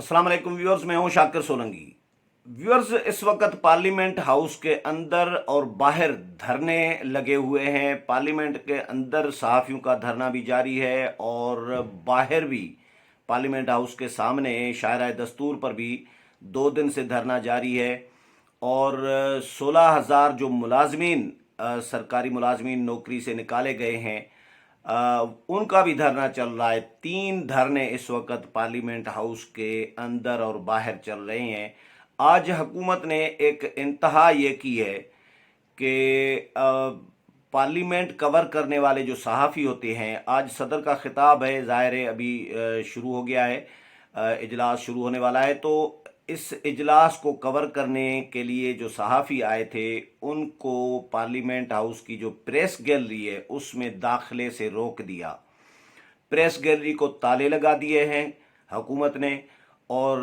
अस्सलाम वालेकुम व्यूअर्स, मैं हूं शाकिर सोलंकी। व्यूअर्स, इस वक्त पार्लियामेंट हाउस के अंदर और बाहर धरने लगे हुए हैं। पार्लियामेंट के अंदर सहाफ़ियों का धरना भी जारी है और बाहर भी पार्लियामेंट हाउस के सामने शायराए दस्तूर पर भी 2 दिन से धरना जारी है। और 16,000 जो मुलाजमीन सरकारी मुलाजमीन नौकरी से निकाले गए हैं, उनका भी धरना चल रहा है। 3 धरने इस वक्त पार्लियामेंट हाउस के अंदर और बाहर चल रहे हैं। आज हुकूमत ने एक इंतहा ये की है कि पार्लियामेंट कवर करने वाले जो सहाफ़ी होते हैं, आज सदर का खिताब है, ज़ाहिर है अभी शुरू हो गया है, इजलास शुरू होने वाला है। तो इस इजलास को कवर करने के लिए जो सहाफ़ी आए थे, उनको पार्लियामेंट हाउस की जो प्रेस गैलरी है उसमें दाखिले से रोक दिया। प्रेस गैलरी को ताले लगा दिए हैं हुकूमत ने। और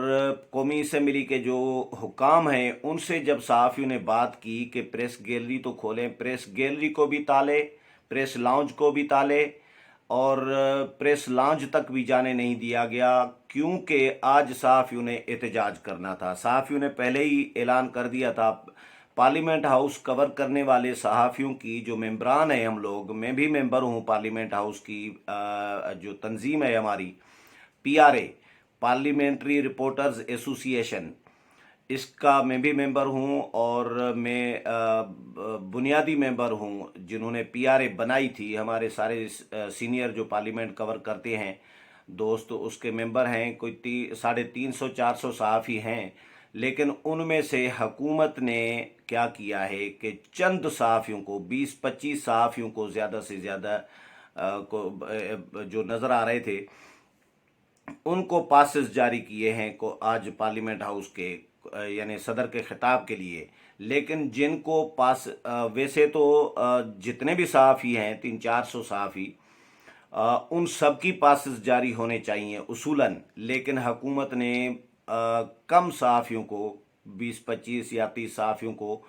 कौमी असम्बली के जो हुकाम हैं, उनसे जब सहाफ़ियों ने बात की कि प्रेस गैलरी तो खोलें, प्रेस गैलरी को भी ताले, प्रेस लाउंज को भी ताले, और प्रेस लाउंज तक भी जाने नहीं दिया गया, क्योंकि आज सहाफ़ियों ने एहतजाज करना था। सहाफ़ियों ने पहले ही ऐलान कर दिया था। पार्लियामेंट हाउस कवर करने वाले सहाफ़ियों की जो मेंबरान हैं, हम लोग, मैं भी मेंबर हूँ पार्लियामेंट हाउस की, जो तंजीम है हमारी PRA, पार्लियामेंट्री रिपोर्टर्स एसोसिएशन, इसका मैं भी मेंबर हूं। और मैं बुनियादी मेंबर हूं जिन्होंने PRA बनाई थी। हमारे सारे सीनियर जो पार्लियामेंट कवर करते हैं दोस्त, उसके मेंबर हैं। कोई 350-400 सहाफ़ी हैं। लेकिन उनमें से हुकूमत ने क्या किया है कि चंद सहाफ़ियों को, 20-25 सहाफ़ियों को ज़्यादा से ज़्यादा जो नज़र आ रहे थे, उनको पासेस जारी किए हैं को आज पार्लियामेंट हाउस के, यानी सदर के खिताब के लिए। लेकिन जिनको पास, वैसे तो जितने भी सहाफ़ी हैं, 300-400 सहाफ़ी, उन सब की पासेस जारी होने चाहिए उसूलन। लेकिन हुकूमत ने कम सहाफ़ियों को, 20-25 या 30 सहाफ़ियों को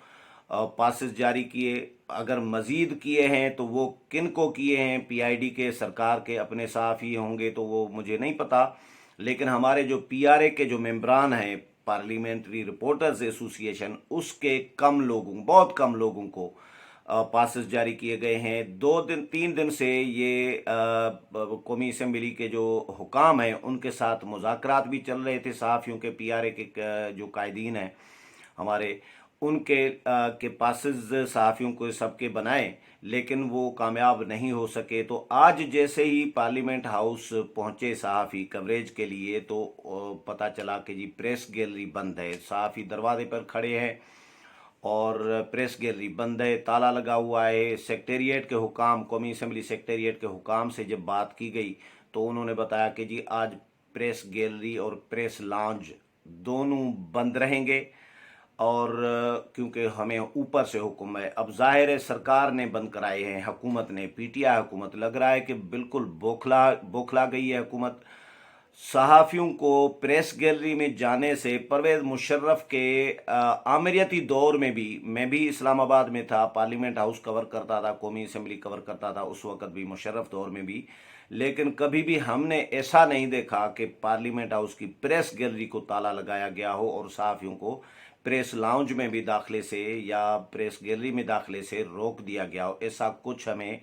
पासेस जारी किए। अगर मज़ीद किए हैं तो वो किन को किए हैं, PID के, सरकार के अपने सहाफ़ी होंगे तो वो मुझे नहीं पता। लेकिन हमारे जो PRA के जो मेंबरान हैं, पार्लियामेंट्री रिपोर्टर्स एसोसिएशन, उसके कम लोगों, बहुत कम लोगों को पासेस जारी किए गए हैं। 2 दिन 3 दिन से ये कौमी असम्बली के जो हुकाम हैं, उनके साथ मुज़ाकरात भी चल रहे थे। सहाफ़ियों के, PRA के जो कायदीन हैं हमारे, उनके पासेस सहाफ़ियों को सबके बनाए, लेकिन वो कामयाब नहीं हो सके। तो आज जैसे ही पार्लियामेंट हाउस पहुंचे सहाफ़ी कवरेज के लिए, तो पता चला कि जी प्रेस गैलरी बंद है। सहाफ़ी दरवाजे पर खड़े हैं और प्रेस गैलरी बंद है, ताला लगा हुआ है। सेक्रेटेरिएट के हुकाम, कौमी असम्बली सेक्रेटेरिएट के हुकाम से जब बात की गई तो उन्होंने बताया कि जी आज प्रेस गैलरी और प्रेस लाउंज दोनों बंद रहेंगे, और क्योंकि हमें ऊपर से हुक्म है। अब जाहिर है सरकार ने बंद कराए हैं, हुकूमत ने, PTI हुकूमत। लग रहा है कि बिल्कुल बौखला गई है हुकूमत। सहाफ़ियों को प्रेस गैलरी में जाने से, परवेज़ मुशर्रफ के आमिरती दौर में भी, मैं भी इस्लामाबाद में था, पार्लियामेंट हाउस कवर करता था, कौमी असम्बली कवर करता था, उस वक़्त भी, मुशर्रफ दौर में भी। लेकिन कभी भी हमने ऐसा नहीं देखा कि पार्लियामेंट हाउस की प्रेस गैलरी को ताला लगाया गया हो और सहाफ़ियों को प्रेस लाउंज में भी दाखिले से या प्रेस गैलरी में दाखिले से रोक दिया गया हो। ऐसा कुछ हमें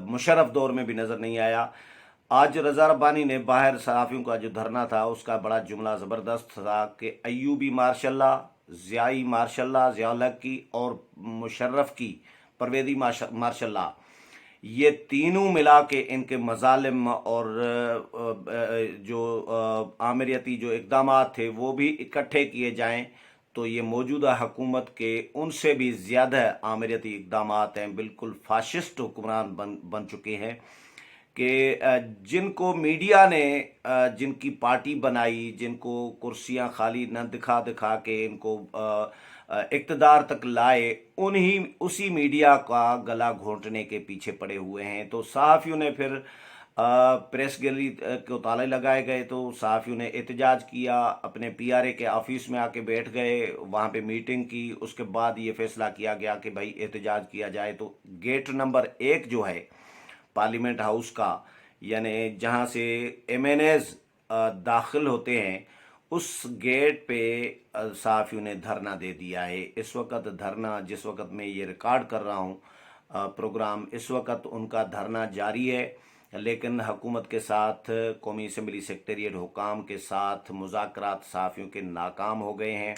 मुशर्रफ दौर में भी नज़र नहीं आया। आज रज़ा रब्बानी ने बाहर सहाफ़ियों का जो धरना था, उसका बड़ा जुमला ज़बरदस्त था कि अय्यूबी मार्शल्लाह, ज़ियाई मार्शल्लाह, ज़ियाउल हक की, और मुशर्रफ की, परवेज़ी मार्शल्लाह, ये तीनों मिला के इनके मज़ालिम और जो आमिरती जो इक़दामात थे वो भी इकट्ठे किए जाएं, तो ये मौजूदा हुकूमत के उनसे भी ज़्यादा आमिरती इक़दामात हैं। बिल्कुल फाशिस्ट हुक्मरान बन चुके हैं कि जिनको मीडिया ने, जिनकी पार्टी बनाई, जिनको कुर्सियां खाली न दिखा दिखा के इनको इक़्तिदार तक लाए, उसी मीडिया का गला घोंटने के पीछे पड़े हुए हैं। तो सहाफ़ियों ने फिर प्रेस गैलरी को ताले लगाए गए, तो सहाफ़ियों ने एहतजाज किया, अपने PRA के ऑफिस में आके बैठ गए, वहाँ पे मीटिंग की। उसके बाद ये फैसला किया गया कि भाई एहतजाज किया जाए। तो गेट नंबर 1 जो है पार्लियामेंट हाउस का, यानी जहाँ से MNAs दाखिल होते हैं, उस गेट पे सहाफ़ियों ने धरना दे दिया है। इस वक्त धरना, जिस वक्त मैं ये रिकॉर्ड कर रहा हूँ प्रोग्राम, इस वक्त उनका धरना जारी है। लेकिन हुकूमत के साथ, कौमी असम्बली सेक्रेटेरिएट हुकाम के साथ मुज़ाकरात सहाफ़ियों के नाकाम हो गए हैं।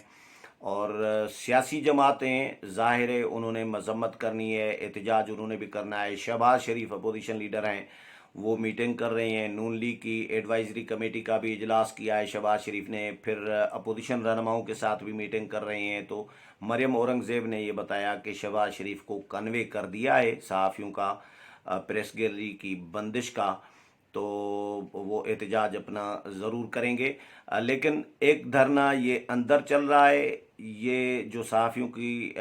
और सियासी जमातें, ज़ाहिर है उन्होंने मजम्मत करनी है, एहतजाज उन्होंने भी करना है। शहबाज शरीफ अपोजिशन लीडर हैं, वो मीटिंग कर रहे हैं। नून लीग की एडवाइजरी कमेटी का भी इजलास किया है शहबाज शरीफ ने। फिर अपोजिशन रहनुमाओं के साथ भी मीटिंग कर रहे हैं। तो मरियम औरंगज़ेब ने ये बताया कि शहबाज शरीफ को कन्वे कर दिया है सहाफ़ियों का प्रेस गैलरी की बंदिश का, तो वो एहतजाज अपना ज़रूर करेंगे। लेकिन एक धरना ये अंदर चल रहा है, ये जो सहाफ़ियों की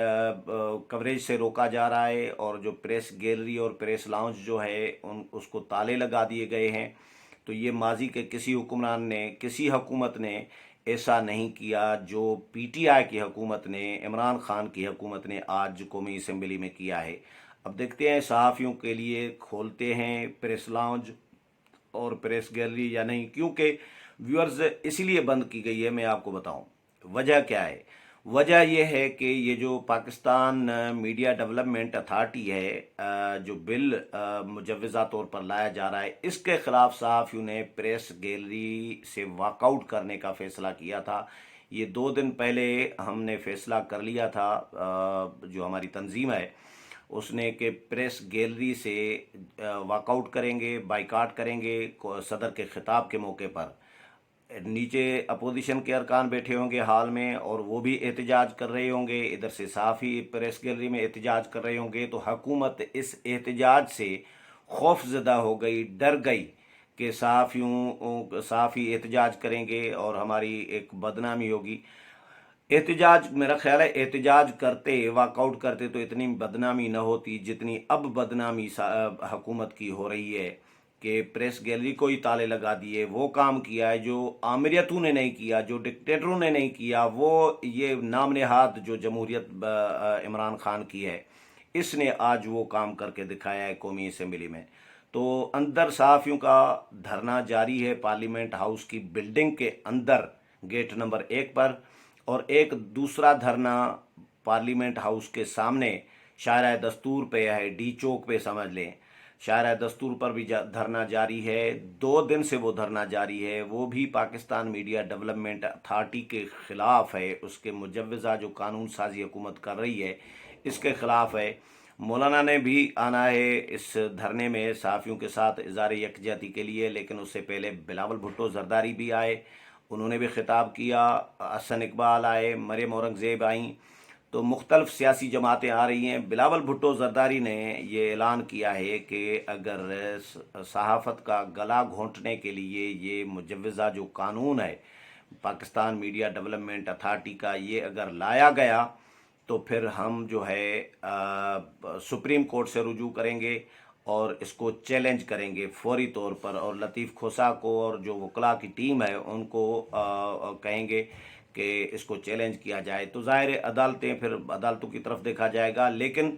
कवरेज से रोका जा रहा है, और जो प्रेस गैलरी और प्रेस लाउंज जो है उसको ताले लगा दिए गए हैं। तो ये माजी के किसी हुक्मरान ने, किसी हुकूमत ने ऐसा नहीं किया जो पीटीआई की हुकूमत ने, इमरान खान की हुकूमत ने आज कौमी असम्बली में किया है। अब देखते हैं सहाफ़ियों के लिए खोलते हैं प्रेस लाउंज और प्रेस गैलरी या नहीं, क्योंकि व्यूअर्स इसलिए बंद की गई है। मैं आपको बताऊं वजह क्या है। वजह यह है कि ये जो पाकिस्तान मीडिया डेवलपमेंट अथॉरिटी है, जो बिल मुजव्वज़ा तौर पर लाया जा रहा है, इसके ख़िलाफ़ सहाफ़ियों ने प्रेस गैलरी से वॉकआउट करने का फ़ैसला किया था। ये 2 दिन पहले हमने फ़ैसला कर लिया था, जो हमारी तंजीम है उसने, कि प्रेस गैलरी से वॉकआउट करेंगे, बाइकाट करेंगे सदर के खिताब के मौके पर। नीचे अपोजिशन के अरकान बैठे होंगे हाल में, और वो भी एहतजाज कर रहे होंगे। इधर से सहाफ़ी प्रेस गैलरी में एहतजाज कर रहे होंगे। तो हुकूमत इस एहतजाज से खौफजदा हो गई, डर गई कि सहाफ़ी एहतजाज करेंगे और हमारी एक बदनामी होगी। एहतजाज, मेरा ख्याल है एहतजाज करते, वॉकआउट करते तो इतनी बदनामी न होती जितनी अब बदनामी हुकूमत की हो रही है, कि प्रेस गैलरी को ही ताले लगा दिए। वो काम किया है जो आमिरियतों ने नहीं किया, जो डिक्टेटरों ने नहीं किया। वो ये नाम नेहाद जो जमहूरियत इमरान खान की है, इसने आज वो काम करके दिखाया है कौमी असम्बली में। तो अंदर सहाफ़ियों का धरना जारी है पार्लियामेंट हाउस की बिल्डिंग के अंदर, गेट नंबर 1 पर। और एक दूसरा धरना पार्लियामेंट हाउस के सामने शायरा दस्तूर पे है, डी चौक पे समझ लें। शायरा दस्तूर पर भी धरना जारी है। 2 दिन से वो धरना जारी है। वो भी पाकिस्तान मीडिया डेवलपमेंट अथॉरिटी के ख़िलाफ़ है, उसके मुजव्वज़ा जो कानून साजी हुकूमत कर रही है इसके ख़िलाफ़ है। मौलाना ने भी आना है इस धरने में सहाफ़ियों के साथ इज़हार यकजहती के लिए, लेकिन उससे पहले बिलावल भुट्टो जरदारी भी आए, उन्होंने भी खिताब किया। हसन इकबाल आए, मरियम औरंगज़ेब आईं। तो मुख्तलिफ सियासी जमातें आ रही हैं। बिलावल भुट्टो जरदारी ने ये ऐलान किया है कि अगर सहाफ़त का गला घोंटने के लिए ये मुजव्वज़ा जो कानून है पाकिस्तान मीडिया डेवलपमेंट अथॉरिटी का, ये अगर लाया गया तो फिर हम जो है सुप्रीम कोर्ट से रुजू करेंगे और इसको चैलेंज करेंगे फौरी तौर पर। और लतीफ़ खोसा को और जो वकला की टीम है उनको कहेंगे कि इसको चैलेंज किया जाए। तो ज़ाहिर है अदालतें, फिर अदालतों की तरफ देखा जाएगा। लेकिन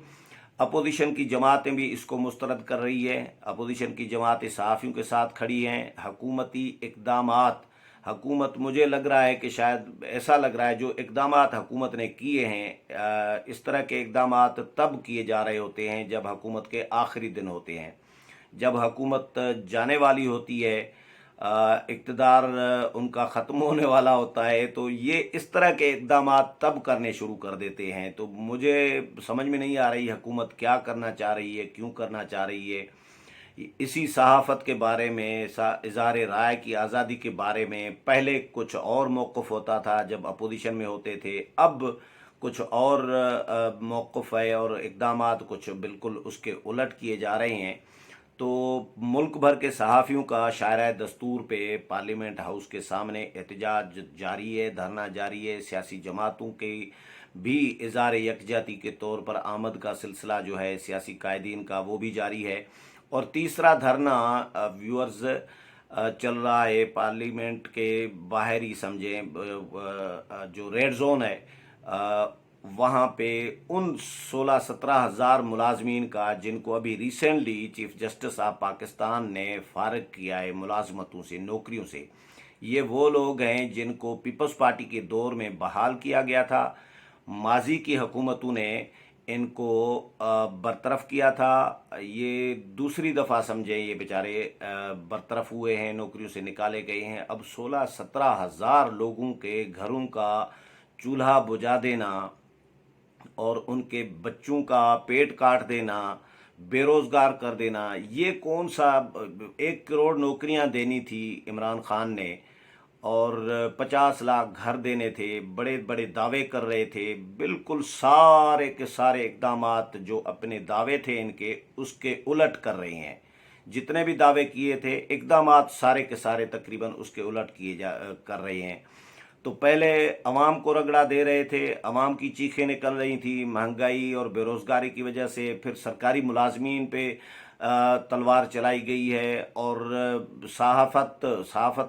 अपोजिशन की जमातें भी इसको मुस्तरद कर रही है। अपोजिशन की जमातें सहाफ़ियों के साथ खड़ी हैं। हुकूमती इक़दामात, हुकूमत, मुझे लग रहा है कि शायद ऐसा लग रहा है जो इक़दामात हुकूमत ने किए हैं, इस तरह के इक़दामात तब किए जा रहे होते हैं जब हुकूमत के आखिरी दिन होते हैं, जब हुकूमत जाने वाली होती है, इक़्तिदार उनका ख़त्म होने वाला होता है। तो ये इस तरह के इक़दामात तब करने शुरू कर देते हैं। तो मुझे समझ में नहीं आ रही हुकूमत क्या करना चाह रही है, क्यों करना चाह रही है। इसी सहाफ़त के बारे में, इज़हार राय की आज़ादी के बारे में पहले कुछ और मौक़िफ़ होता था जब अपोजिशन में होते थे, अब कुछ और मौक़िफ़ है और इक़दामात कुछ बिल्कुल उसके उलट किए जा रहे हैं। तो मुल्क भर के सहाफ़ियों का शायरा दस्तूर पे पार्लियामेंट हाउस के सामने एहतजाज जारी है, धरना जारी है। सियासी जमातों के भी इज़हार यकजहती के तौर पर आमद का सिलसिला जो है सियासी कायदीन का, वो भी जारी है। और तीसरा धरना व्यूअर्स चल रहा है पार्लियामेंट के बाहर ही समझें, जो रेड जोन है वहाँ पे उन 16-17 हज़ार मुलाजमीन का जिनको अभी recently chief justice of Pakistan ने फारिग किया है मुलाजमतों से, नौकरियों से। یہ وہ لوگ ہیں جن کو پیپلز پارٹی کے دور میں بحال کیا گیا تھا. ماضی کی حکومتوں نے ان کو برطرف کیا تھا. یہ دوسری دفعہ سمجھیں یہ بیچارے برطرف ہوئے ہیں, نوکریوں سے نکالے گئے ہیں. اب 16-17 ہزار لوگوں کے گھروں کا چولہا بجھا دینا اور ان کے بچوں کا پیٹ کاٹ دینا, بے روزگار کر دینا, یہ کون سا 1 کروڑ نوکریاں دینی تھی عمران خان نے اور 50 لاکھ گھر دینے تھے, بڑے بڑے دعوے کر رہے تھے. بالکل سارے کے سارے اقدامات جو اپنے دعوے تھے ان کے, اس کے الٹ کر رہے ہیں. جتنے بھی دعوے کیے تھے اقدامات سارے کے سارے تقریباً اس کے الٹ کر رہے ہیں. تو پہلے عوام کو رگڑا دے رہے تھے, عوام کی چیخیں نکل رہی تھی مہنگائی اور بے روزگاری کی وجہ سے. پھر سرکاری ملازمین پہ تلوار چلائی گئی ہے, اور صحافت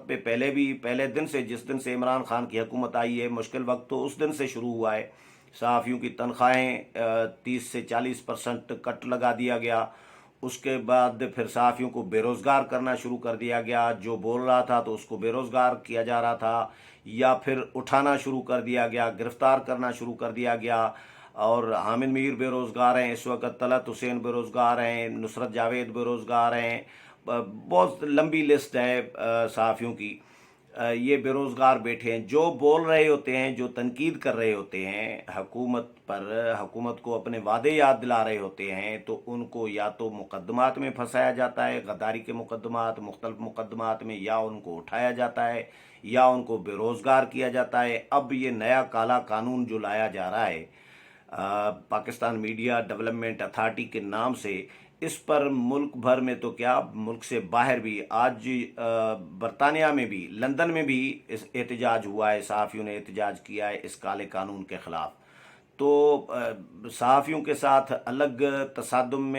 پہ پہلے دن سے, جس دن سے عمران خان کی حکومت آئی ہے, مشکل وقت تو اس دن سے شروع ہوا ہے. صحافیوں کی تنخواہیں 30 سے 40% کٹ لگا دیا گیا. اس کے بعد پھر صحافیوں کو بے روزگار کرنا شروع کر دیا گیا. جو بول رہا تھا تو اس کو بے روزگار کیا جا رہا تھا, یا پھر اٹھانا شروع کر دیا گیا, گرفتار کرنا شروع کر دیا گیا. اور حامد میر بے روزگار ہیں اس وقت, طلعت حسین بے روزگار ہیں, نصرت جاوید بے روزگار ہیں, بہت لمبی لسٹ ہے صحافیوں کی. یہ بے روزگار بیٹھے ہیں. جو بول رہے ہوتے ہیں, جو تنقید کر رہے ہوتے ہیں حکومت پر, حکومت کو اپنے وعدے یاد دلا رہے ہوتے ہیں, تو ان کو یا تو مقدمات میں پھنسایا جاتا ہے, غداری کے مقدمات, مختلف مقدمات میں, یا ان کو اٹھایا جاتا ہے, یا ان کو بے روزگار کیا جاتا ہے. اب یہ نیا کالا قانون جو لایا جا رہا ہے پاکستان میڈیا ڈیولپمنٹ اتھارٹی کے نام سے, اس پر ملک بھر میں تو کیا, ملک سے باہر بھی, آج برطانیہ میں بھی, لندن میں بھی احتجاج ہوا ہے. صحافیوں نے احتجاج کیا ہے اس کالے قانون کے خلاف. تو صحافیوں کے ساتھ الگ تصادم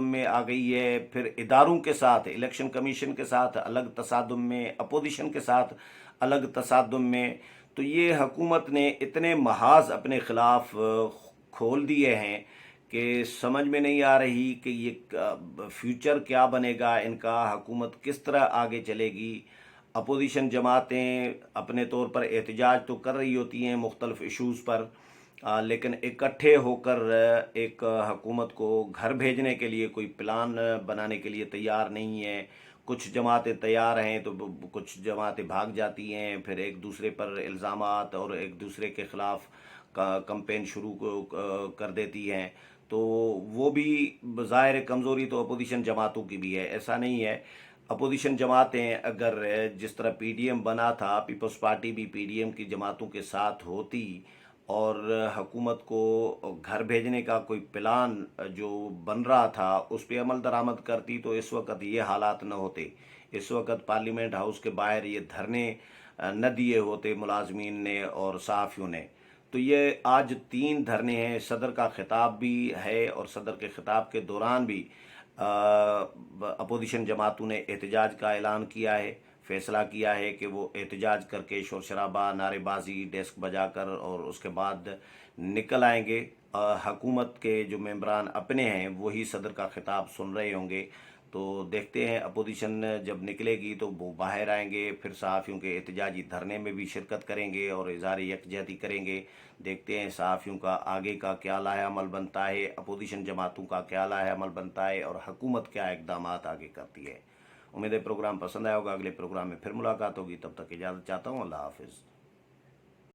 میں آ گئی ہے. پھر اداروں کے ساتھ, الیکشن کمیشن کے ساتھ الگ تصادم میں, اپوزیشن کے ساتھ الگ تصادم میں. تو یہ حکومت نے اتنے محاذ اپنے خلاف کھول دیے ہیں کہ سمجھ میں نہیں آ رہی کہ یہ فیوچر کیا بنے گا ان کا, حکومت کس طرح آگے چلے گی. اپوزیشن جماعتیں اپنے طور پر احتجاج تو کر رہی ہوتی ہیں مختلف ایشوز پر, لیکن اکٹھے ہو کر ایک حکومت کو گھر بھیجنے کے لیے کوئی پلان بنانے کے لیے تیار نہیں ہے. کچھ جماعتیں تیار ہیں تو کچھ جماعتیں بھاگ جاتی ہیں, پھر ایک دوسرے پر الزامات اور ایک دوسرے کے خلاف کمپین شروع کر دیتی ہیں. تو وہ بھی ظاہر کمزوری تو اپوزیشن جماعتوں کی بھی ہے, ایسا نہیں ہے. اپوزیشن جماعتیں اگر جس طرح پی ڈی ایم بنا تھا, پیپلز پارٹی بھی پی ڈی ایم کی جماعتوں کے ساتھ ہوتی اور حکومت کو گھر بھیجنے کا کوئی پلان جو بن رہا تھا اس پہ عمل درآمد کرتی, تو اس وقت یہ حالات نہ ہوتے. اس وقت پارلیمنٹ ہاؤس کے باہر یہ دھرنے نہ دیے ہوتے ملازمین نے اور صحافیوں نے. تو یہ آج 3 دھرنے ہیں. صدر کا خطاب بھی ہے, اور صدر کے خطاب کے دوران بھی اپوزیشن جماعتوں نے احتجاج کا اعلان کیا ہے, فیصلہ کیا ہے کہ وہ احتجاج کر کے شور شرابہ, نعرے بازی, ڈیسک بجا کر, اور اس کے بعد نکل آئیں گے. حکومت کے جو ممبران اپنے ہیں وہی صدر کا خطاب سن رہے ہوں گے. تو دیکھتے ہیں اپوزیشن جب نکلے گی تو وہ باہر آئیں گے, پھر صحافیوں کے احتجاجی دھرنے میں بھی شرکت کریں گے اور اظہار یکجہتی کریں گے. دیکھتے ہیں صحافیوں کا آگے کا کیا لائحہ عمل بنتا ہے, اپوزیشن جماعتوں کا کیا لائحہ عمل بنتا ہے, اور حکومت کیا اقدامات آگے کرتی ہے. امید ہے پروگرام پسند آیا ہوگا. اگلے پروگرام میں پھر ملاقات ہوگی. تب تک اجازت چاہتا ہوں. اللہ حافظ.